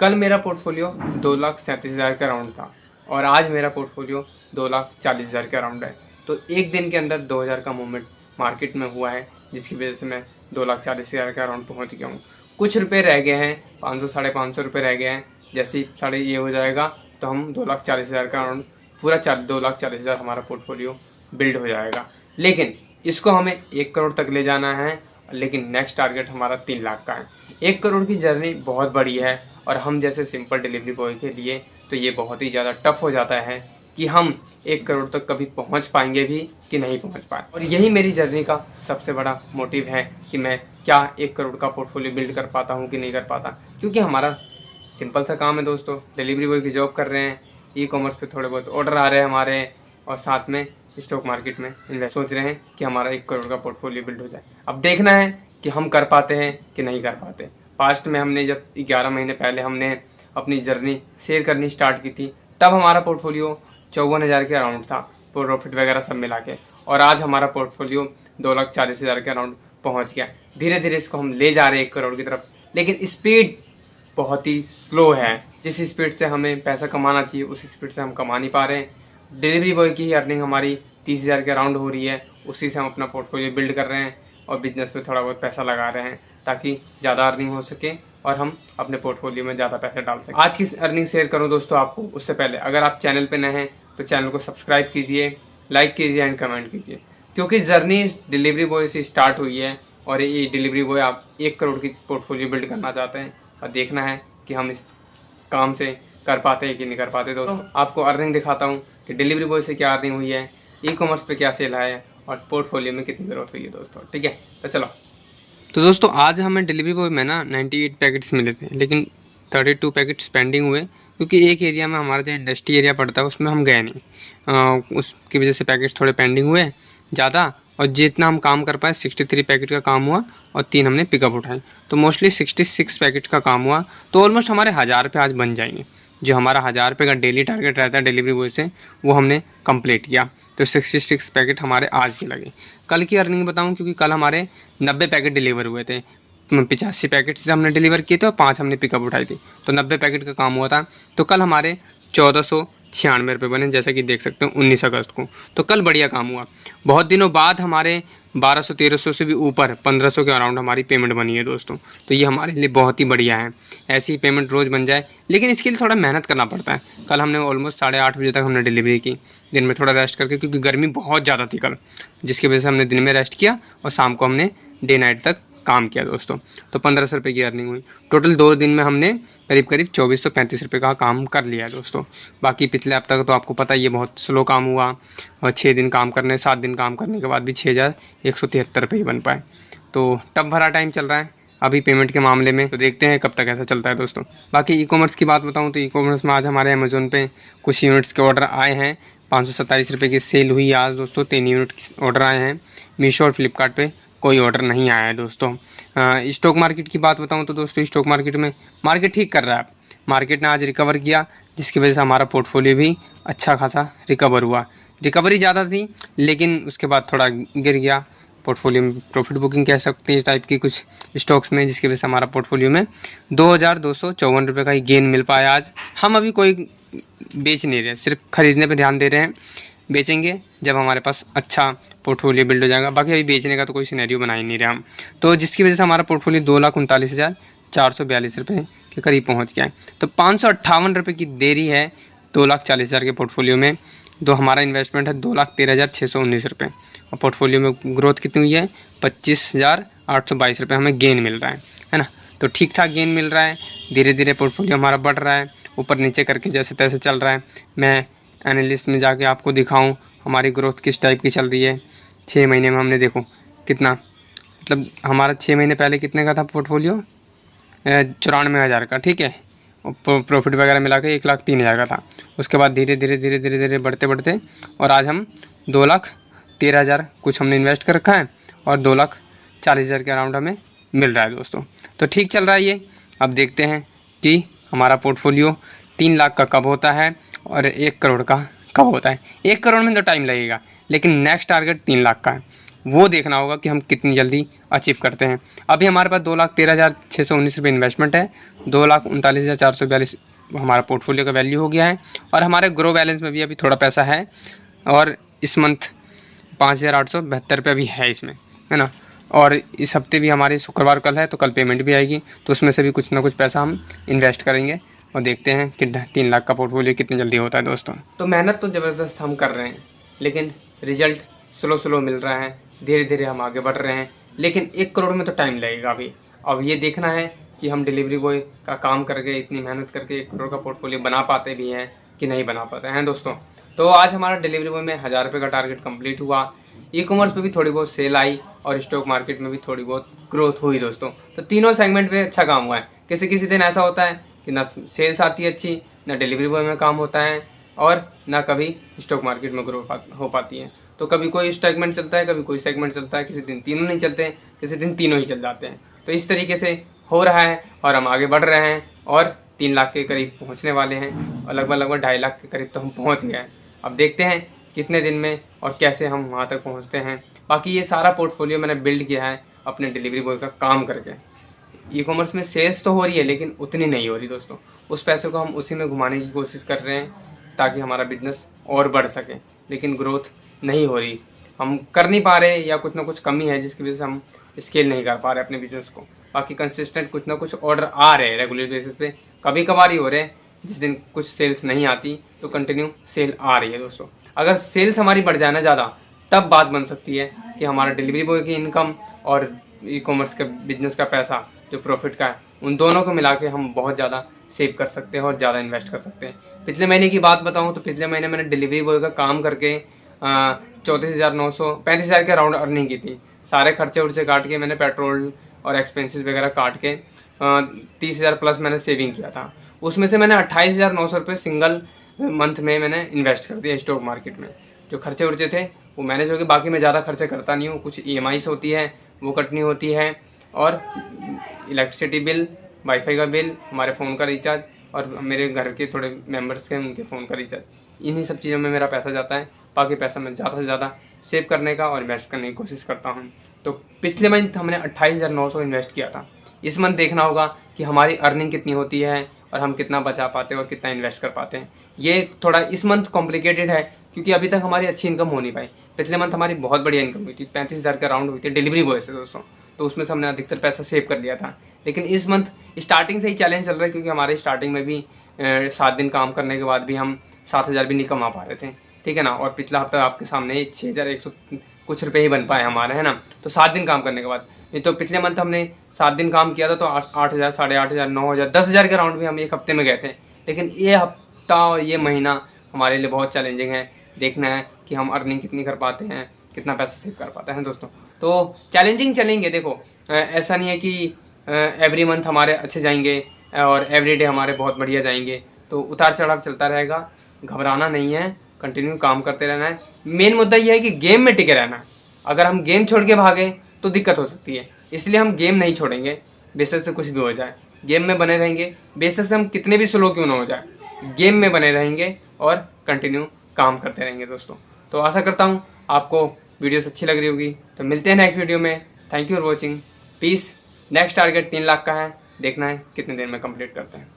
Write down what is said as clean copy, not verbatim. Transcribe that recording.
कल मेरा पोर्टफोलियो 2,37,000 का राउंड था और आज मेरा पोर्टफोलियो 2,40,000 का राउंड है। तो एक दिन के अंदर 2,000 का मूवमेंट मार्केट में हुआ है, जिसकी वजह से मैं 2,40,000 का राउंड पहुंच गया हूँ। कुछ रुपए रह गए हैं, 500 साढ़े 500 रुपये रह गए हैं। जैसे ही साढ़े ये हो जाएगा तो हम 2,40,000 का राउंड पूरा 2,40,000 हमारा पोर्टफोलियो बिल्ड हो जाएगा। लेकिन इसको हमें 1 करोड़ तक ले जाना है, लेकिन नेक्स्ट टारगेट हमारा 3 लाख का है। 1 करोड़ की जर्नी बहुत बड़ी है और हम जैसे सिंपल डिलीवरी बॉय के लिए तो ये बहुत ही ज़्यादा टफ हो जाता है कि हम 1 करोड़ तक कभी पहुंच पाएंगे भी कि नहीं पहुंच पाए। और यही मेरी जर्नी का सबसे बड़ा मोटिव है कि मैं क्या 1 करोड़ का पोर्टफोलियो बिल्ड कर पाता हूँ कि नहीं कर पाता। क्योंकि हमारा सिंपल सा काम है दोस्तों, डिलीवरी बॉय की जॉब कर रहे हैं, ई-कॉमर्स पे थोड़े बहुत ऑर्डर आ रहे हैं हमारे, और साथ में स्टॉक मार्केट में इन्वेस्ट सोच रहे हैं कि हमारा 1 करोड़ का पोर्टफोलियो बिल्ड हो जाए। अब देखना है कि हम कर पाते हैं कि नहीं कर पाते। पास्ट में हमने जब 11 महीने पहले हमने अपनी जर्नी शेयर करनी स्टार्ट की थी, तब हमारा पोर्टफोलियो 54,000 के अराउंड था, प्रॉफिट वगैरह सब मिला के, और आज हमारा पोर्टफोलियो 2,40,000 के अराउंड पहुँच गया। धीरे धीरे इसको हम ले जा रहे हैं 1 करोड़ की तरफ, लेकिन स्पीड बहुत ही स्लो है। जिस स्पीड से हमें पैसा कमाना चाहिए उस स्पीड से हम कमा नहीं पा रहे हैं। डिलीवरी बॉय की ही अर्निंग हमारी 30,000 के अराउंड हो रही है, उसी से हम अपना पोर्टफोलियो बिल्ड कर रहे हैं और बिजनेस पे थोड़ा बहुत पैसा लगा रहे हैं ताकि ज़्यादा अर्निंग हो सके और हम अपने पोर्टफोलियो में ज़्यादा पैसे डाल सकें। आज की अर्निंग शेयर करूँ दोस्तों आपको, उससे पहले अगर आप चैनल पर नए हैं तो चैनल को सब्सक्राइब कीजिए, लाइक कीजिए एंड कमेंट कीजिए, क्योंकि जर्नी डिलीवरी बॉय से स्टार्ट हुई है और ये डिलीवरी बॉय आप 1 करोड़ की पोर्टफोलियो बिल्ड करना चाहते हैं और देखना है कि हम इस काम से कर पाते हैं कि नहीं कर पाते। दोस्तों आपको अर्निंग दिखाता हूँ कि डिलीवरी बॉय से क्या अर्निंग हुई है, ई-कॉमर्स पे क्या सेल है और पोर्टफोलियो में कितनी ग्रोथ हुई है दोस्तों। ठीक है, तो चलो। तो दोस्तों आज हमें डिलीवरी बॉय में ना 98 पैकेट्स मिले थे, लेकिन 32 पैकेट्स पेंडिंग हुए, क्योंकि एक एरिया में हमारा जो इंडस्ट्री एरिया पड़ता है उसमें हम गए नहीं। उसकी वजह से पैकेट्स थोड़े पेंडिंग हुए ज़्यादा, और जितना हम काम कर पाए 63 पैकेट का काम हुआ और 3 हमने पिकअप उठाए, तो मोस्टली 66 पैकेट का काम हुआ। तो ऑलमोस्ट हमारे 1,000 रुपये आज बन जाएंगे। जो हमारा 1,000 रुपये का डेली टारगेट रहता है डिलीवरी बॉय से, वो हमने कंप्लीट किया। तो 66 पैकेट हमारे आज के लगे। कल की अर्निंग बताऊं, क्योंकि कल हमारे 90 पैकेट डिलीवर हुए थे। 85 पैकेट से हमने डिलीवर किए थे और 5 हमने पिकअप उठाई थी, तो 90 पैकेट का काम हुआ था। तो कल हमारे 1,496 रुपये बने, जैसा कि देख सकते हो 19 अगस्त को। तो कल बढ़िया काम हुआ। बहुत दिनों बाद हमारे 1,200-1,300 से भी ऊपर 1,500 के अराउंड हमारी पेमेंट बनी है दोस्तों। तो ये हमारे लिए बहुत ही बढ़िया है, ऐसी पेमेंट रोज़ बन जाए, लेकिन इसके लिए थोड़ा मेहनत करना पड़ता है। कल हमने ऑलमोस्ट 8:30 बजे तक हमने डिलीवरी की, दिन में थोड़ा रेस्ट करके, क्योंकि गर्मी बहुत ज़्यादा थी कल, जिसकी वजह से हमने दिन में रेस्ट किया और शाम को हमने डे नाइट तक काम किया दोस्तों। तो 1,500 रुपये की अर्निंग हुई। टोटल 2 दिन में हमने करीब 2,435 रुपये का काम कर लिया है दोस्तों। बाकी पिछले हफ्ते का तो आपको पता ही है, बहुत स्लो काम हुआ, और 6 दिन काम करने 7 दिन काम करने के बाद भी 6,173 रुपये ही बन पाए। तो टफ भरा टाइम चल रहा है अभी पेमेंट के मामले में, तो देखते हैं कब तक ऐसा चलता है दोस्तों। बाकी ई-कॉमर्स की बात बताऊँ तो ई-कॉमर्स में आज हमारे अमेज़ोन पे कुछ यूनिट्स के ऑर्डर आए हैं। 527 रुपये की सेल हुई आज दोस्तों, 3 यूनिट ऑर्डर आए हैं। मीशो और फ्लिपकार्ट पे कोई ऑर्डर नहीं आया है दोस्तों। स्टॉक मार्केट की बात बताऊं तो दोस्तों स्टॉक मार्केट में मार्केट ठीक कर रहा है। मार्केट ने आज रिकवर किया, जिसकी वजह से हमारा पोर्टफोलियो भी अच्छा खासा रिकवर हुआ। रिकवरी ज़्यादा थी, लेकिन उसके बाद थोड़ा गिर गया पोर्टफोलियो में। प्रॉफिट बुकिंग कह सकते हैं इस टाइप की कुछ स्टॉक्स में, जिसकी वजह से हमारा पोर्टफोलियो में 2,254 रुपये का ही गेन मिल पाया आज। हम अभी कोई बेच नहीं रहे, सिर्फ खरीदने पर ध्यान दे रहे हैं। बेचेंगे जब हमारे पास अच्छा पोर्टफोलियो बिल्ड हो जाएगा। बाकी अभी बेचने का तो कोई सिनेरियो बना ही नहीं रहे हम, तो जिसकी वजह से हमारा पोर्टफोलियो 2,39,442 रुपये के करीब पहुंच गया है। तो 558 रुपये की देरी है 2,40,000 के पोर्टफोलियो में। तो हमारा इन्वेस्टमेंट है 2,13,619 रुपये, और पोर्टफोलियो में ग्रोथ कितनी हुई है 25,822 रुपये हमें गेन मिल रहा है ना। तो ठीक ठाक गेन मिल रहा है, धीरे धीरे पोर्टफोलियो हमारा बढ़ रहा है, ऊपर नीचे करके जैसे तैसे चल रहा है। मैं एनालिस्ट में जाके आपको दिखाऊं हमारी ग्रोथ किस टाइप की चल रही है। 6 महीने में हमने देखो कितना, मतलब हमारा 6 महीने पहले कितने का था पोर्टफोलियो, 94,000 का, ठीक है, और प्रॉफिट वगैरह मिला के 1,03,000 का था। उसके बाद धीरे धीरे बढ़ते बढ़ते और आज हम 2,13,000 कुछ हमने इन्वेस्ट कर रखा है और 2,40,000 के अराउंड हमें मिल रहा है दोस्तों। तो ठीक चल रहा है ये। अब देखते हैं कि हमारा पोर्टफोलियो 3 लाख का कब होता है और 1 करोड़ का कब होता है। 1 करोड़ में तो टाइम लगेगा, लेकिन नेक्स्ट टारगेट 3 लाख का है। वो देखना होगा कि हम कितनी जल्दी अचीव करते हैं। अभी हमारे पास 2,13,619 रुपये इन्वेस्टमेंट है, 2,39,442 हमारा पोर्टफोलियो का वैल्यू हो गया है, और हमारे ग्रो बैलेंस में भी अभी थोड़ा पैसा है, और इस मंथ 5,872 रुपये भी है इसमें, है ना। और इस हफ्ते भी हमारी शुक्रवार कल है, तो कल पेमेंट भी आएगी, तो उसमें से भी कुछ ना कुछ पैसा हम इन्वेस्ट करेंगे और देखते हैं कि 3 लाख का पोर्टफोलियो कितनी जल्दी होता है दोस्तों। तो मेहनत तो ज़बरदस्त हम कर रहे हैं, लेकिन रिजल्ट स्लो मिल रहा है, धीरे धीरे हम आगे बढ़ रहे हैं, लेकिन 1 करोड़ में तो टाइम लगेगा अभी। अब ये देखना है कि हम डिलीवरी बॉय का काम करके, इतनी मेहनत करके 1 करोड़ का पोर्टफोलियो बना पाते भी हैं कि नहीं बना पाते हैं दोस्तों। तो आज हमारा डिलीवरी बॉय में 1,000 रुपये का टारगेट कंप्लीट हुआ, ई कॉमर्स पे भी थोड़ी बहुत सेल आई, और स्टॉक मार्केट में भी थोड़ी बहुत ग्रोथ हुई दोस्तों। तो तीनों सेगमेंट पे अच्छा काम हुआ है। किसी किसी दिन ऐसा होता है कि ना सेल्स आती है अच्छी, ना डिलीवरी बॉय में काम होता है, और ना कभी स्टॉक मार्केट में ग्रो हो पाती है। तो कभी कोई सेगमेंट चलता है, कभी कोई सेगमेंट चलता है, किसी दिन तीनों नहीं चलते हैं, किसी दिन तीनों ही चल जाते हैं। तो इस तरीके से हो रहा है, और हम आगे बढ़ रहे हैं, और 3 लाख के करीब पहुंचने वाले हैं, और लगभग 2.5 लाख के करीब तो हम पहुंच गए हैं। अब देखते हैं कितने दिन में और कैसे हम वहाँ तक पहुँचते हैं। बाकी ये सारा पोर्टफोलियो मैंने बिल्ड किया है अपने डिलीवरी बॉय का काम करके। ई कॉमर्स में सेल्स तो हो रही है, लेकिन उतनी नहीं हो रही दोस्तों। उस पैसे को हम उसी में घुमाने की कोशिश कर रहे हैं, ताकि हमारा बिजनेस और बढ़ सके, लेकिन ग्रोथ नहीं हो रही, हम कर नहीं पा रहे, या कुछ ना कुछ कमी है जिसकी वजह से हम स्केल नहीं कर पा रहे अपने बिजनेस को। बाकी कंसिस्टेंट कुछ ना कुछ ऑर्डर आ रहे हैं रेगुलर बेसिस पे, कभी कभार ही हो रहे हैं। जिस दिन कुछ सेल्स नहीं आती तो कंटिन्यू सेल आ रही है दोस्तों। अगर सेल्स हमारी बढ़ जाए ना ज़्यादा, तब बात बन सकती है कि हमारा डिलीवरी बॉय की इनकम और ई कॉमर्स का बिजनेस का पैसा जो प्रॉफिट का है, उन दोनों को मिला के हम बहुत ज़्यादा सेव कर सकते हैं और ज़्यादा इन्वेस्ट कर सकते हैं। पिछले महीने की बात बताऊँ तो पिछले महीने मैंने डिलीवरी बॉय का काम करके 34,935 के अराउंड अर्निंग की थी। सारे खर्चे उर्चे काट के, मैंने पेट्रोल और एक्सपेंसेस वगैरह काट के 30,000 प्लस मैंने सेविंग किया था। उसमें से मैंने 28,900 रुपये सिंगल मंथ में मैंने इन्वेस्ट कर दिया स्टॉक मार्केट में। जो खर्चे उर्चे थे वो मैनेज हो गए, बाकी मैं ज़्यादा खर्चे करता नहीं हूँ। कुछ EMIs होती है वो कटनी होती है, और इलेक्ट्रिसिटी बिल, वाईफाई का बिल, हमारे फ़ोन का रिचार्ज, और मेरे घर के थोड़े मेंबर्स के उनके फ़ोन का रिचार्ज, इन्हीं सब चीज़ों में मेरा पैसा जाता है। बाकी पैसा मैं ज़्यादा से ज़्यादा सेव करने का और इन्वेस्ट करने की कोशिश करता हूँ। तो पिछले मंथ हमने 28,900 इन्वेस्ट किया था। इस मंथ देखना होगा कि हमारी अर्निंग कितनी होती है, और हम कितना बचा पाते हैं और कितना इन्वेस्ट कर पाते हैं। ये थोड़ा इस मंथ कॉम्प्लिकेटेड है, क्योंकि अभी तक हमारी अच्छी इनकम हो नहीं पाई। पिछले मंथ हमारी बहुत बढ़िया इनकम हुई थी, 35,000 के अराउंड हुई थी डिलीवरी बॉय से दोस्तों। तो उसमें से हमने अधिकतर पैसा सेव कर लिया था। लेकिन इस मंथ स्टार्टिंग से ही चैलेंज चल रहा है, क्योंकि हमारे स्टार्टिंग में भी 7 दिन काम करने के बाद भी हम 7,000 भी नहीं कमा पा रहे थे, ठीक है ना। और पिछला हफ्ता आपके सामने 6,100 कुछ रुपये ही बन पाए हमारे, है ना। तो 7 दिन काम करने के बाद, नहीं तो पिछले मंथ हमने 7 दिन काम किया था तो 8,000, 8,500, 9,000, 10,000 के राउंड भी हम 1 हफ्ते में गए थे। लेकिन ये हफ्ता और ये महीना हमारे लिए बहुत चैलेंजिंग है। देखना है कि हम अर्निंग कितनी कर पाते हैं, कितना पैसा सेव कर पाते हैं दोस्तों। तो चैलेंजिंग चलेंगे, देखो ऐसा नहीं है कि एवरी मंथ हमारे अच्छे जाएंगे और एवरी डे हमारे बहुत बढ़िया जाएंगे। तो उतार चढ़ाव चलता रहेगा, घबराना नहीं है, कंटिन्यू काम करते रहना है। मेन मुद्दा यह है कि गेम में टिके रहना है। अगर हम गेम छोड़ के भागे तो दिक्कत हो सकती है, इसलिए हम गेम नहीं छोड़ेंगे। बेशक से कुछ भी हो जाए, गेम में बने रहेंगे। बेशक से हम कितने भी स्लो क्यों ना हो जाए, गेम में बने रहेंगे और कंटिन्यू काम करते रहेंगे दोस्तों। तो आशा करता हूँ आपको वीडियोस अच्छी लग रही होगी। तो मिलते हैं नेक्स्ट वीडियो में। Thank you for watching, peace. Next target 3 lakh का है, देखना है कितने दिन में कंप्लीट करते हैं।